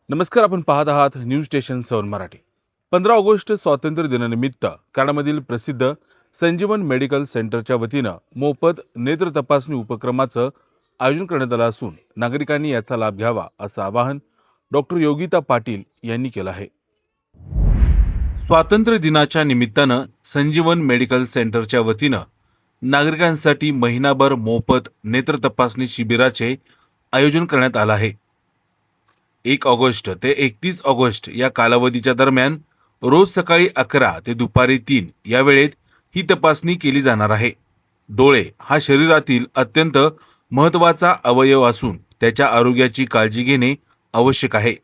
नमस्कार, आपण पाहत आहात न्यूज स्टेशन सौर मराठी। 15 ऑगस्ट स्वातंत्र्य दिनानिमित्त कराडमधील प्रसिद्ध संजीवन मेडिकल सेंटरच्या वतीनं मोफत नेत्र तपासणी उपक्रमाचं आयोजन करण्यात आलं असून नागरिकांनी याचा लाभ घ्यावा असं आवाहन डॉक्टर योगिता पाटील यांनी केलं आहे। स्वातंत्र्य दिनाच्या निमित्तानं संजीवन मेडिकल सेंटरच्या वतीनं नागरिकांसाठी महिनाभर मोफत नेत्र तपासणी शिबिराचे आयोजन करण्यात आलं आहे। 1 ऑगस्ट ते 31 ऑगस्ट या कालावधीच्या दरम्यान रोज सकाळी 11 ते दुपारी 3 या वेळेत ही तपासणी केली जाणार आहे। डोळे हा शरीरातील अत्यंत महत्त्वाचा अवयव असून त्याच्या आरोग्याची काळजी घेणे आवश्यक आहे।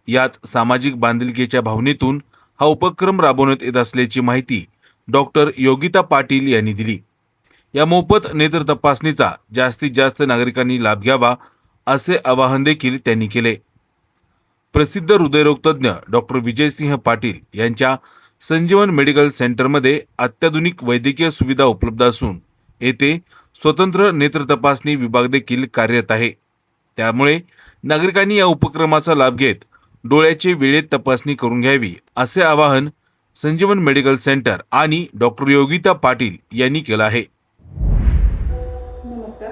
याच सामाजिक बांधिलकीच्या भावनेतून हा उपक्रम राबवण्यात येत असल्याची माहिती डॉक्टर योगिता पाटील यांनी दिली। या मोफत नेत्र तपासणीचा जास्तीत जास्त नागरिकांनी लाभ घ्यावा असे आवाहन देखील त्यांनी केले। प्रसिद्ध हृदयरोग तज्ञ डॉक्टर विजयसिंह पाटील यांच्या संजीवन मेडिकल सेंटरमध्ये अत्याधुनिक वैद्यकीय सुविधा उपलब्ध असून येथे स्वतंत्र नेत्र तपासणी विभाग देखील कार्यरत आहे। त्यामुळे नागरिकांनी या उपक्रमाचा लाभ घेत डोळ्याची वेळेत तपासणी करून घ्यावी असे आवाहन संजीवन मेडिकल सेंटर आणि डॉक्टर योगिता पाटील यांनी केलं आहे। नमस्कार,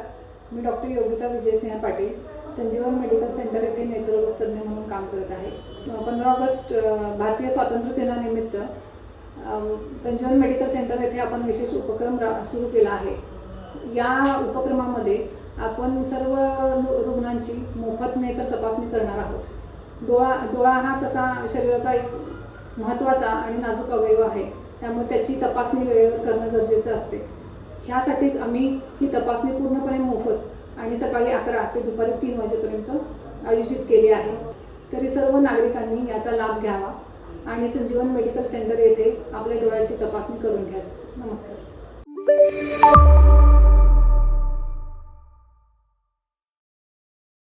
मी डॉक्टर योगिता विजयसिंह पाटील संजीवन मेडिकल सेंटर येथे नेत्ररोग तज्ञ म्हणून काम करत आहे। 15 ऑगस्ट भारतीय स्वातंत्र्य दिनानिमित्त संजीवन मेडिकल सेंटर येथे आपण विशेष उपक्रम सुरू केला आहे। या उपक्रमामध्ये आपण सर्व रुग्णांची मोफत नेत्र तपासणी करणार आहोत। डोळा हा तसा शरीराचा एक महत्त्वाचा आणि नाजूक अवयव आहे, त्यामुळे त्याची तपासणी वेळेवर करणं गरजेचं असते। ह्यासाठीच आम्ही ही तपासणी पूर्णपणे मोफत आणि सकाळी 11 ते दुपारी 3 वाजेपर्यंत आयोजित केली आहे। तरी सर्व नागरिकांनी याचा लाभ घ्यावा आणि संजीवन मेडिकल सेंटर येथे आपल्या डोळ्याची तपासणी करून घ्यावी। नमस्कार।